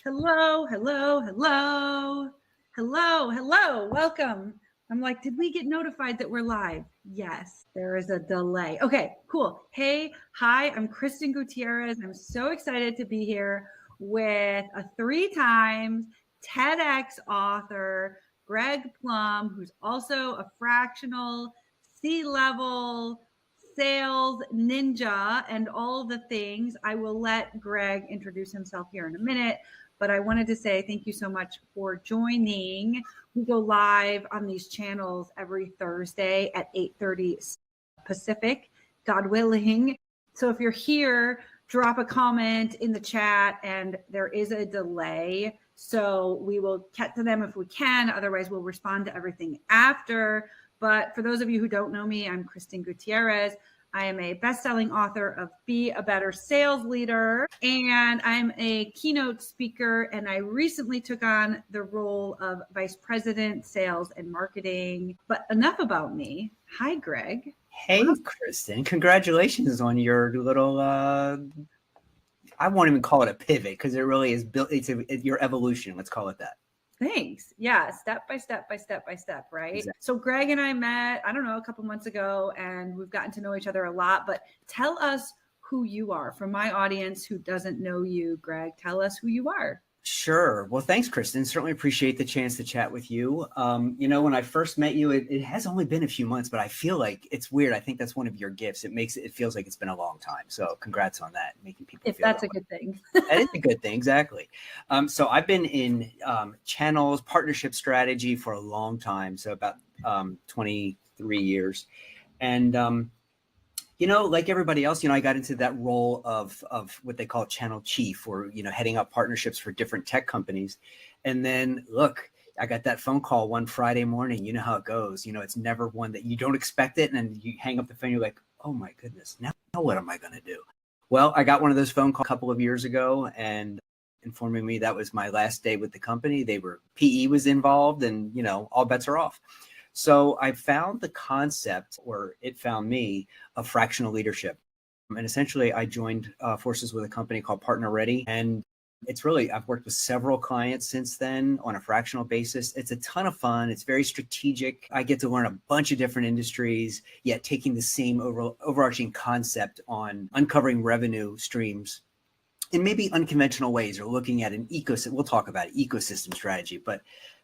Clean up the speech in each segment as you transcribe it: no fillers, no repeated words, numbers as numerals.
Hello, hello, hello, hello, hello, welcome. I'm like, did we get notified that we're live? Yes, there is a delay. Okay, cool. Hey, hi, I'm Kristin Gutierrez. I'm so excited to be here with a 3 times TEDx author, Greg Plum, who's also a fractional C-level sales ninja and all the things. I will let Greg introduce himself here in a minute, but I wanted to say thank you so much for joining. We go live on these channels every Thursday at 8:30 Pacific, God willing. So if you're here, drop a comment in the chat, and there is a delay. So we will get to them if we can. Otherwise, we'll respond to everything after. But for those of you who don't know me, I'm Kristin Gutierrez. I am a best-selling author of Be a Better Sales Leader, and I'm a keynote speaker, and I recently took on the role of Vice President, Sales and Marketing. But enough about me. Hi, Greg. Hey, Kristin, congratulations on your little, I won't even call it a pivot because it really is built. It's your evolution. Let's call it that. Thanks. Yeah. Step by step by step by step. Right. Exactly. So Greg and I met, I don't know, a couple months ago, and we've gotten to know each other a lot, but tell us who you are. For my audience who doesn't know you, Greg, tell us who you are. Sure. Well, thanks, Kristin. Certainly appreciate the chance to chat with you. When I first met you, it has only been a few months, but I feel like it's weird. I think that's one of your gifts. It feels like it's been a long time. So congrats on that, making people feel that's a good thing. That is a good thing. Exactly. So I've been in channels, partnership strategy for a long time. So about 23 years. And like everybody else, I got into that role of what they call channel chief, or, heading up partnerships for different tech companies. And then look, I got that phone call one Friday morning. You know how it goes. It's never one that you don't expect it. And then you hang up the phone. You're like, oh my goodness, now what am I going to do? Well, I got one of those phone calls a couple of years ago, and informing me that was my last day with the company. PE was involved, and, all bets are off. So I found the concept, or it found me, of fractional leadership. And essentially I joined forces with a company called Partner Ready. And I've worked with several clients since then on a fractional basis. It's a ton of fun. It's very strategic. I get to learn a bunch of different industries, yet taking the same overarching concept on uncovering revenue streams in maybe unconventional ways, or looking at an ecosystem. We'll talk about ecosystem strategy, but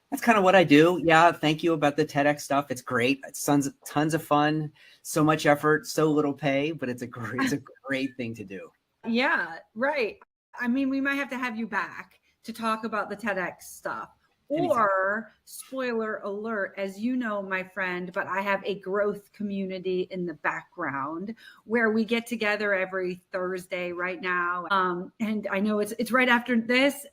that's kind of what I do. Yeah. Thank you about the TEDx stuff. It's great. It's tons of fun, so much effort, so little pay, but it's a great thing to do. Yeah, right. I mean, we might have to have you back to talk about the TEDx stuff. Anytime. Or, spoiler alert, as you know, my friend, but I have a growth community in the background where we get together every Thursday right now. And I know it's right after this.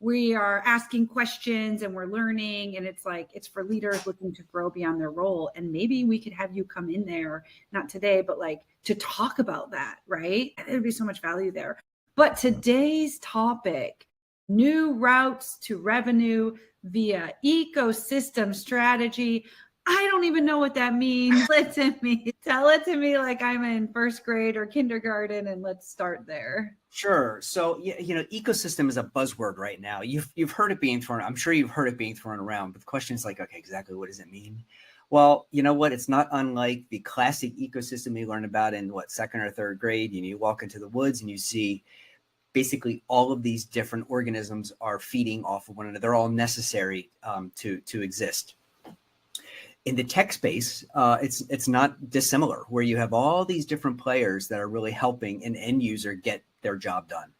We are asking questions and we're learning, and it's for leaders looking to grow beyond their role. And maybe we could have you come in there, not today, but to talk about that, right? There'd be so much value there. But today's topic, new routes to revenue via ecosystem strategy. I don't even know what that means. Tell it to me like I'm in first grade or kindergarten, and let's start there. Sure. So, ecosystem is a buzzword right now. You've heard it being thrown. I'm sure you've heard it being thrown around, but the question is okay, exactly what does it mean? Well, you know what? It's not unlike the classic ecosystem you learn about in second or third grade. You walk into the woods and you see basically all of these different organisms are feeding off of one another. They're all necessary to exist. In the tech space, it's not dissimilar, where you have all these different players that are really helping an end user get their job done.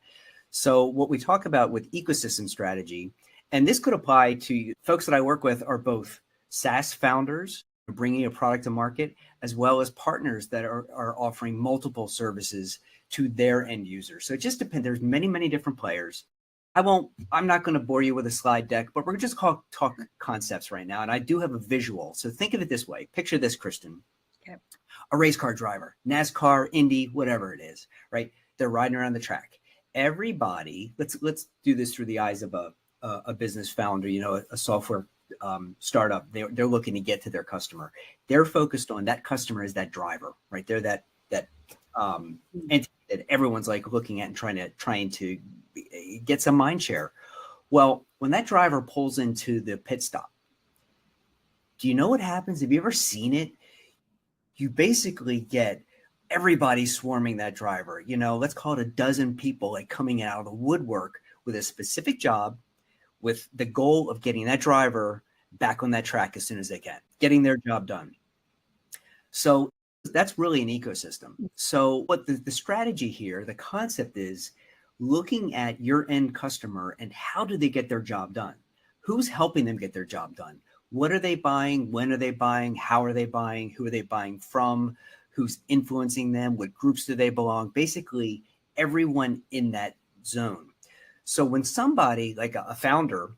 So what we talk about with ecosystem strategy, and this could apply to folks that I work with, are both SaaS founders bringing a product to market, as well as partners that are offering multiple services to their end users. So it just depends. There's many different players. I'm not going to bore you with a slide deck, but we're just talk concepts right now. And I do have a visual. So think of it this way. Picture this, Kristin. Okay. A race car driver, NASCAR, Indy, whatever it is, right? They're riding around the track. Everybody, let's do this through the eyes of a business founder, a software startup. They're looking to get to their customer. They're focused on that customer as that driver, right? They're that entity that everyone's looking at and trying to get some mind share Well, when that driver pulls into the pit stop, do you know what happens? Have you ever seen it? You basically get everybody swarming that driver. Let's call it a dozen people like coming out of the woodwork with a specific job, with the goal of getting that driver back on that track as soon as they can, getting their job done. So that's really an ecosystem. So what the strategy here, the concept is looking at your end customer and how do they get their job done? Who's helping them get their job done? What are they buying? When are they buying? How are they buying? Who are they buying from? Who's influencing them? What groups do they belong? Basically, everyone in that zone. So when somebody like a founder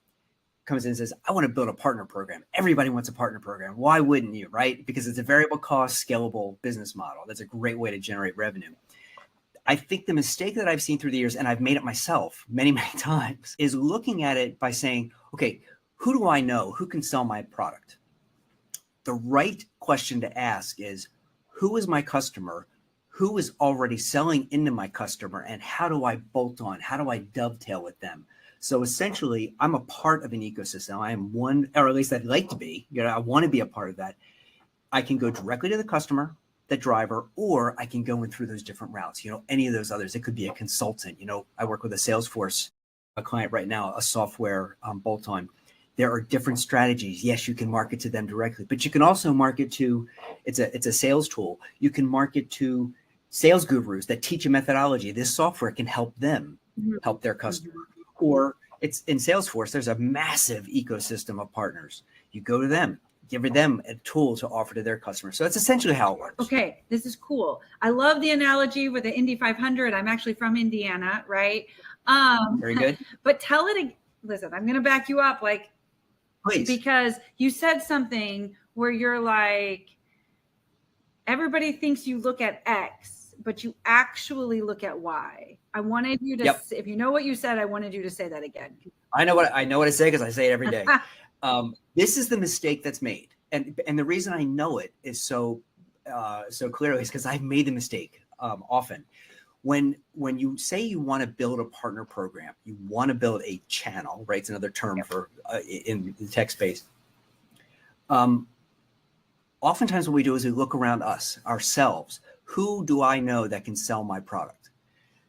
comes in and says, I want to build a partner program. Everybody wants a partner program. Why wouldn't you, right? Because it's a variable cost, scalable business model. That's a great way to generate revenue. I think the mistake that I've seen through the years, and I've made it myself many, many times, is looking at it by saying, okay, who do I know? Who can sell my product? The right question to ask is, who is my customer? Who is already selling into my customer? And how do I bolt on? How do I dovetail with them? So essentially, I'm a part of an ecosystem. I am one, or at least I'd like to be. I want to be a part of that. I can go directly to the customer, the driver, or I can go in through those different routes. Any of those others. It could be a consultant. I work with a Salesforce, a client right now, a software bolt-on. There are different strategies. Yes, you can market to them directly, but you can also market to. It's a sales tool. You can market to sales gurus that teach a methodology. This software can help them help their customer. Or it's in Salesforce, there's a massive ecosystem of partners. You go to them, give them a tool to offer to their customers. So that's essentially how it works. Okay, this is cool. I love the analogy with the Indy 500. I'm actually from Indiana, right? Very good. But tell it, listen, I'm going to back you up, please, because you said something where you're like, everybody thinks you look at X, but you actually look at Y. I wanted you to, if you know what you said, I wanted you to say that again. I know what I say because I say it every day. This is the mistake that's made, and the reason I know it is so clearly is because I've made the mistake often. When you say you want to build a partner program, you want to build a channel, right? It's another term for in the tech space. Oftentimes what we do is we look around ourselves. Who do I know that can sell my product?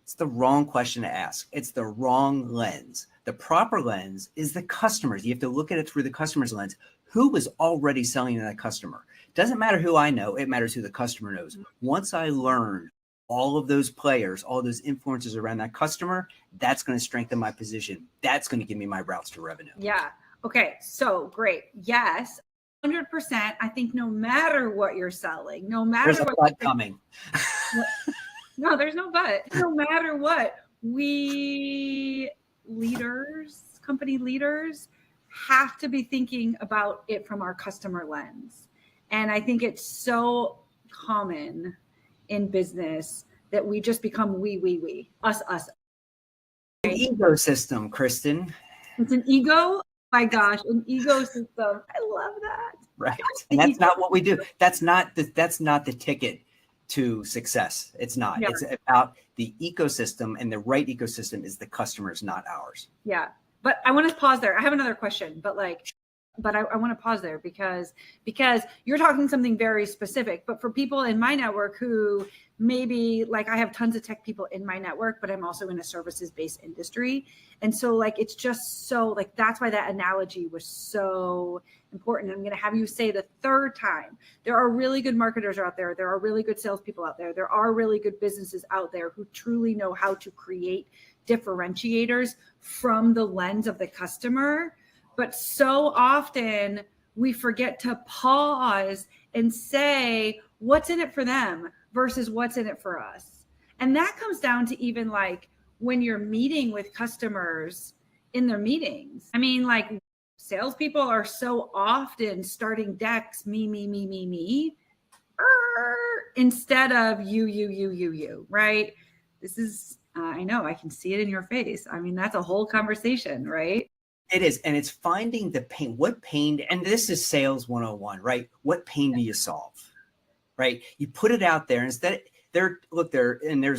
It's the wrong question to ask. It's the wrong lens. The proper lens is the customers. You have to look at it through the customer's lens. Who is already selling to that customer? Doesn't matter who I know. It matters who the customer knows. Once I learn all of those players, all those influencers around that customer, that's going to strengthen my position. That's going to give me my routes to revenue. Yeah. Okay. So great. Yes. 100%. I think no matter what you're selling, no matter there's a but coming. No, there's no but. No matter what, we leaders, company leaders, have to be thinking about it from our customer lens. And I think it's so common in business that we just become we, us. An ecosystem, Kristin. It's an ego. My gosh, an ecosystem. I love that. Right. And that's not what we do. That's not the ticket to success. It's not. Yeah. It's about the ecosystem, and the right ecosystem is the customers, not ours. Yeah. But I want to pause there. I have another question, but I want to pause there because you're talking something very specific. But for people in my network who maybe I have tons of tech people in my network, but I'm also in a services-based industry. And so it's just so that's why that analogy was so important. I'm going to have you say the third time, there are really good marketers out there. There are really good salespeople out there. There are really good businesses out there who truly know how to create differentiators from the lens of the customer. But so often we forget to pause and say, what's in it for them versus what's in it for us. And that comes down to even when you're meeting with customers in their meetings. I mean, salespeople are so often starting decks, me, instead of you, right? This is, I know, I can see it in your face. I mean, that's a whole conversation, right? It is. And it's finding the pain. What pain, and this is sales 101, right? What pain do you solve, right? You put it out there instead. There's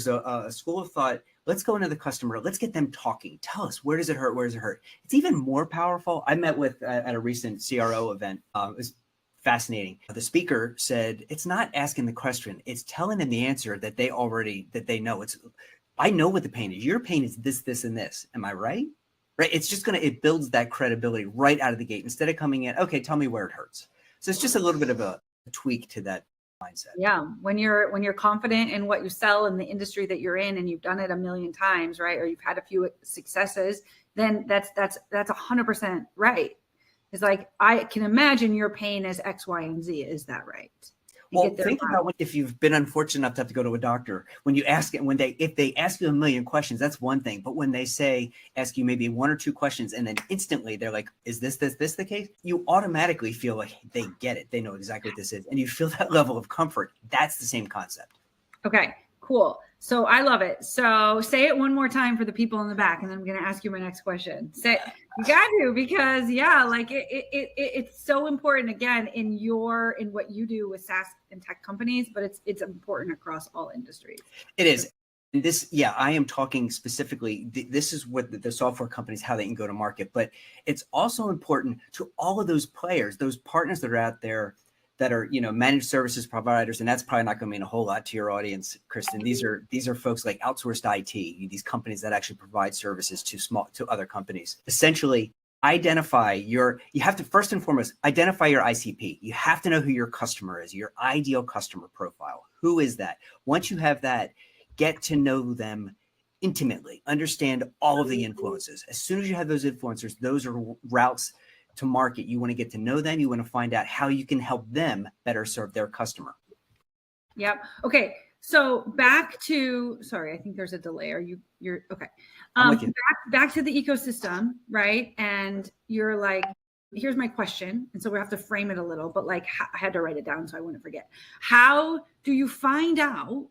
a school of thought. let's go into the customer. Let's get them talking. Tell us, where does it hurt? Where does it hurt? It's even more powerful. I met with at a recent CRO event. It was fascinating. The speaker said, it's not asking the question. It's telling them the answer that they know. I know what the pain is. Your pain is this, this, and this. Am I right? Right. It's just it builds that credibility right out of the gate instead of coming in, okay, tell me where it hurts. So it's just a little bit of a tweak to that mindset. Yeah. When you're confident in what you sell in the industry that you're in, and you've done it a million times, right? Or you've had a few successes, then that's 100% right. It's like, I can imagine your pain as X, Y, and Z. Is that right? Well, think about if you've been unfortunate enough to have to go to a doctor. When you ask it, if they ask you a million questions, that's one thing. But when they ask you maybe one or two questions, and then instantly they're like, is this the case? You automatically feel like they get it. They know exactly what this is. And you feel that level of comfort. That's the same concept. Okay, cool. So I love it. So say it one more time for the people in the back, and then I'm going to ask you my next question. You got to, because like it's so important, again, in what you do with SaaS and tech companies, but it's important across all industries. It is. I am talking specifically, this is what the software companies, how they can go to market, but it's also important to all of those players, those partners that are out there that are, managed services providers. And that's probably not going to mean a whole lot to your audience, Kristin. These are folks like outsourced IT, these companies that actually provide services to other companies. Essentially, you have to first and foremost identify your ICP. You have to know who your customer is, your ideal customer profile. Who is that? Once you have that, get to know them intimately, understand all of the influences. As soon as you have those influencers, those are routes to market. You want to get to know them. You want to find out how you can help them better serve their customer. Yep. Okay. So back to, sorry, I think there's a delay. You're okay. I'm with you. Back to the ecosystem, right? And you're like, here's my question. And so we have to frame it a little, but I had to write it down so I wouldn't forget. How do you find out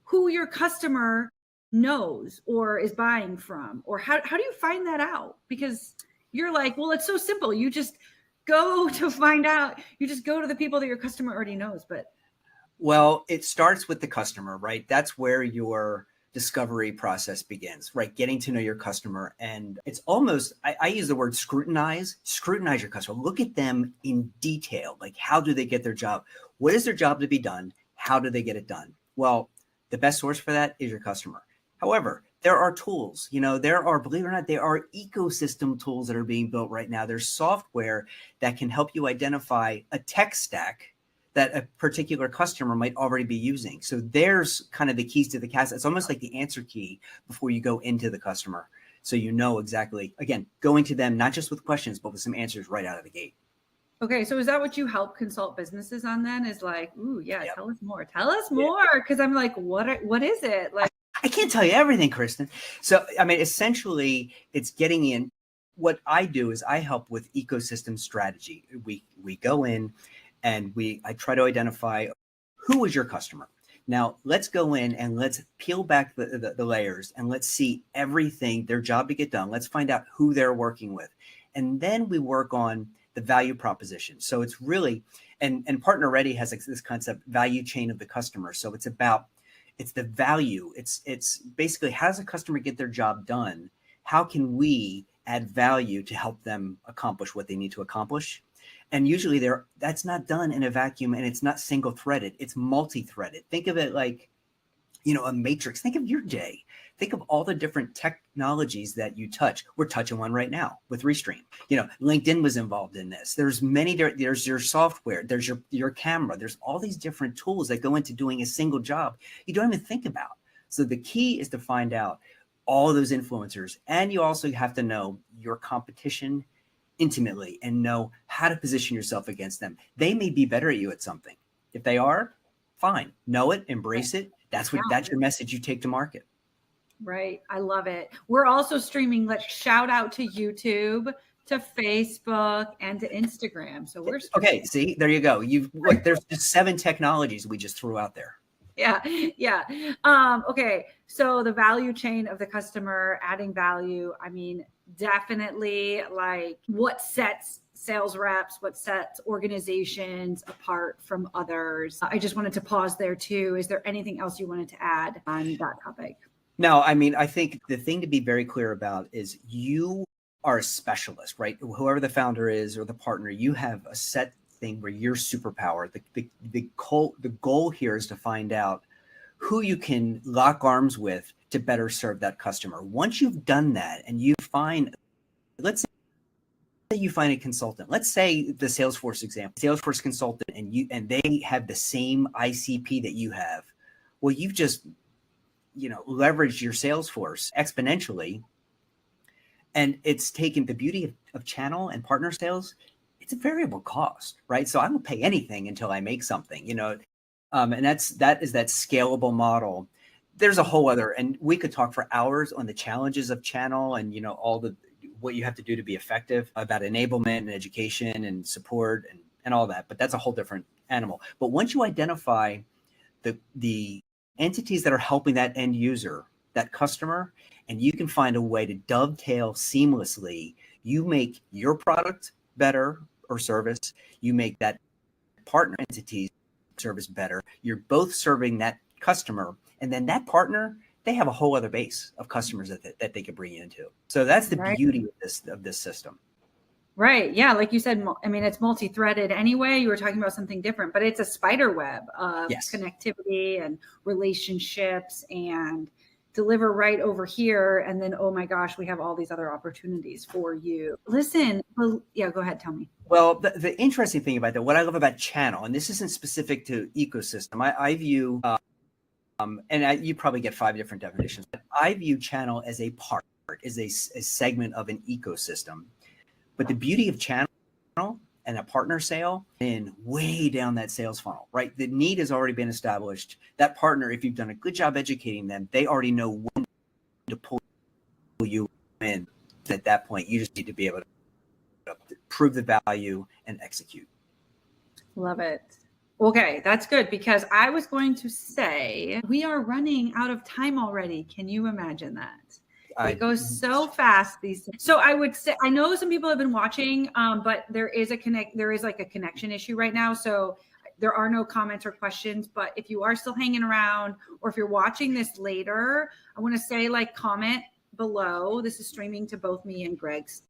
who your customer knows or is buying from? Or how do you find that out? Because you're like, well, it's so simple. You just go to find out. You just go to the people that your customer already knows. Well, it starts with the customer, right? That's where your discovery process begins, right? Getting to know your customer. And it's almost, I use the word scrutinize your customer. Look at them in detail. Like, how do they get their job? What is their job to be done? How do they get it done? Well, the best source for that is your customer. However, there are tools, believe it or not, there are ecosystem tools that are being built right now. There's software that can help you identify a tech stack that a particular customer might already be using. So there's kind of the keys to the castle. It's almost like the answer key before you go into the customer. So you know exactly, again, going to them, not just with questions, but with some answers right out of the gate. Okay. So is that what you help consult businesses on then? Is like, ooh, yeah, yep. Tell us more. Cause I'm like, what is it? Like, I can't tell you everything, Kristin. So, essentially it's getting in. What I do is I help with ecosystem strategy. We go in and I try to identify who is your customer. Now let's go in and let's peel back the layers and let's see everything, their job to get done. Let's find out who they're working with. And then we work on the value proposition. So it's really, and Partner Ready has this concept, value chain of the customer. So it's the value. It's basically, how does a customer get their job done? How can we add value to help them accomplish what they need to accomplish? And usually that's not done in a vacuum, and it's not single threaded. It's multi-threaded. Think of it like, a matrix. Think of your day. Think of all the different technologies that you touch. We're touching one right now with Restream. LinkedIn was involved in this. There's your software, there's your camera, there's all these different tools that go into doing a single job you don't even think about. So the key is to find out all of those influencers. And you also have to know your competition intimately and know how to position yourself against them. They may be better at you at something. If they are, fine. Know it, embrace it. That's your message you take to market. Right. I love it. We're also streaming. Let's shout out to YouTube, to Facebook, and to Instagram. So we're streaming. Okay. See, there you go. There's just 7 technologies we just threw out there. Yeah. Okay. So the value chain of the customer, adding value. Definitely like what sets sales reps, what sets organizations apart from others. I just wanted to pause there too. Is there anything else you wanted to add on that topic? No, I mean, I think the thing to be very clear about is you are a specialist, right? Whoever the founder is or the partner, you have a set thing where you're superpower. The goal here is to find out who you can lock arms with to better serve that customer. Once you've done that and you find, let's say you find a consultant, let's say the Salesforce example, Salesforce consultant, and they have the same ICP that you have. Well, you've just, leveraged your Salesforce exponentially. And it's taken the beauty of channel and partner sales. It's a variable cost, right? So I don't pay anything until I make something, and that is that scalable model. There's a whole other, and we could talk for hours on the challenges of channel and, all the, what you have to do to be effective about enablement and education and support and all that. But that's a whole different animal. But once you identify the entities that are helping that end user, that customer, and you can find a way to dovetail seamlessly, you make your product better or service, you make that partner entity's service better, you're both serving that customer, and then that partner, they have a whole other base of customers that they can bring you into. So that's the beauty of this system. Right. Yeah. Like you said, I mean, it's multi-threaded anyway. You were talking about something different, but it's a spider web of connectivity and relationships and deliver right over here. And then, oh my gosh, we have all these other opportunities for you. Listen, well, yeah, go ahead. Tell me. Well, the interesting thing about that, what I love about channel, and this isn't specific to ecosystem, I view, you probably get 5 different definitions, but I view channel as a part, as a segment of an ecosystem. But the beauty of channel and a partner sale, and way down that sales funnel, right? The need has already been established. That partner, if you've done a good job educating them, they already know when to pull you in. At that point, you just need to be able to prove the value and execute. Love it. Okay, that's good, because I was going to say we are running out of time already. Can you imagine that? It goes so fast these days. So I would say, I know some people have been watching, but there is like a connection issue right now. So there are no comments or questions, but if you are still hanging around, or if you're watching this later, I want to say, comment below. This is streaming to both me and Greg's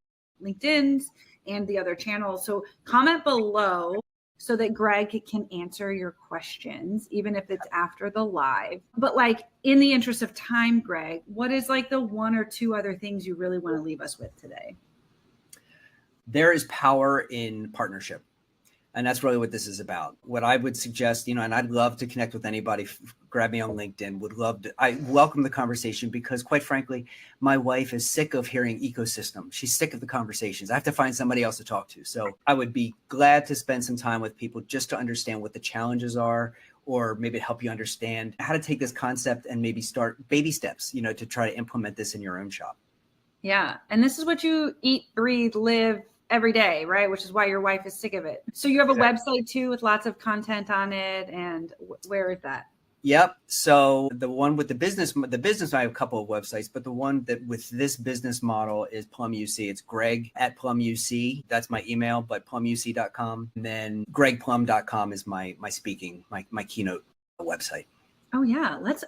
LinkedIn's and the other channels. So comment below so that Greg can answer your questions, even if it's after the live. But in the interest of time, Greg, what is the 1 or 2 other things you really want to leave us with today? There is power in partnership. And that's really what this is about. What I would suggest, and I'd love to connect with anybody, grab me on LinkedIn, I welcome the conversation, because quite frankly, my wife is sick of hearing ecosystem. She's sick of the conversations. I have to find somebody else to talk to. So I would be glad to spend some time with people just to understand what the challenges are, or maybe help you understand how to take this concept and maybe start baby steps, to try to implement this in your own shop. Yeah. And this is what you eat, breathe, live every day, right? Which is why your wife is sick of it. So you have a website too with lots of content on it. And where is that? Yep. So the one with the business, I have a couple of websites, but the one that with this business model is Plum UC. It's Greg at Plum UC. That's my email, but plumuc.com. And then gregplum.com is my speaking, my keynote website. Oh yeah. Let's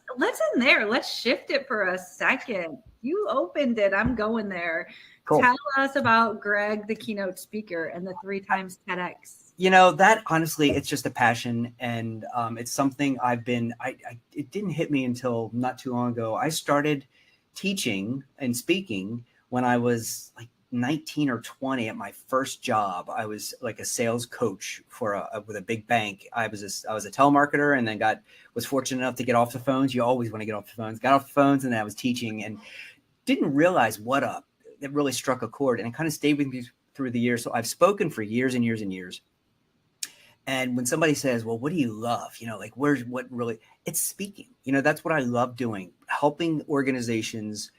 in there. Let's shift it for a second. You opened it. I'm going there. Cool. Tell us about Greg, the keynote speaker, and the 3 times TEDx. That honestly, it's just a passion. And it's something it didn't hit me until not too long ago. I started teaching and speaking when I was 19 or 20 at my first job. I was a sales coach with a big bank. I was a telemarketer, and then was fortunate enough to get off the phones. You always want to get off the phones. Got off the phones, and then I was teaching, and didn't realize it really struck a chord, and it kind of stayed with me through the years. So I've spoken for years and years and years. And when somebody says, well, what do you love? It's speaking. That's what I love doing, helping organizations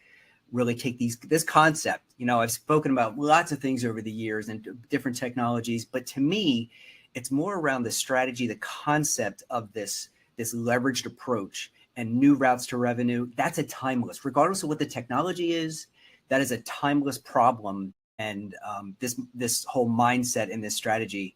really take this concept. I've spoken about lots of things over the years and different technologies, but to me, it's more around the strategy, the concept of this leveraged approach and new routes to revenue. That's a timeless, regardless of what the technology is, that is a timeless problem. And this whole mindset and this strategy,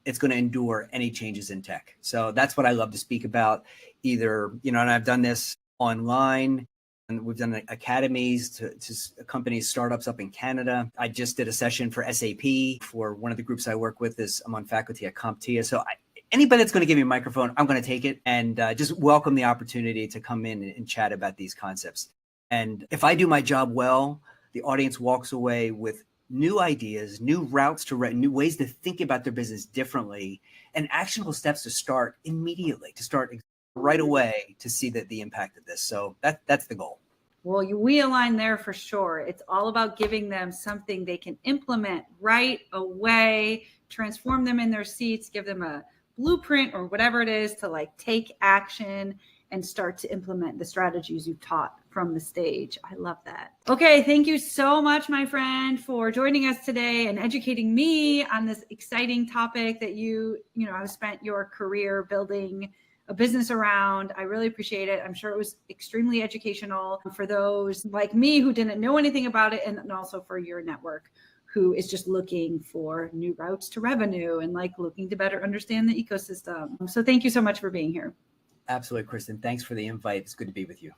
it's going to endure any changes in tech. So that's what I love to speak about, either, and I've done this online, And we've done academies to companies, startups up in Canada. I just did a session for SAP for one of the groups I work with. I'm on faculty at CompTIA. So anybody that's going to give me a microphone, I'm going to take it and just welcome the opportunity to come in and chat about these concepts. And if I do my job well, the audience walks away with new ideas, new routes to new ways to think about their business differently, and actionable steps to start immediately, to start right away to see the impact of this. So that's the goal. Well, we align there for sure. It's all about giving them something they can implement right away, transform them in their seats, give them a blueprint or whatever it is to like take action and start to implement the strategies you've taught from the stage. I love that. Okay, thank you so much, my friend, for joining us today and educating me on this exciting topic that you have spent your career building a business around. I really appreciate it. I'm sure it was extremely educational for those like me who didn't know anything about it, and also for your network who is just looking for new routes to revenue and like looking to better understand the ecosystem. So thank you so much for being here. Absolutely, Kristin. Thanks for the invite. It's good to be with you.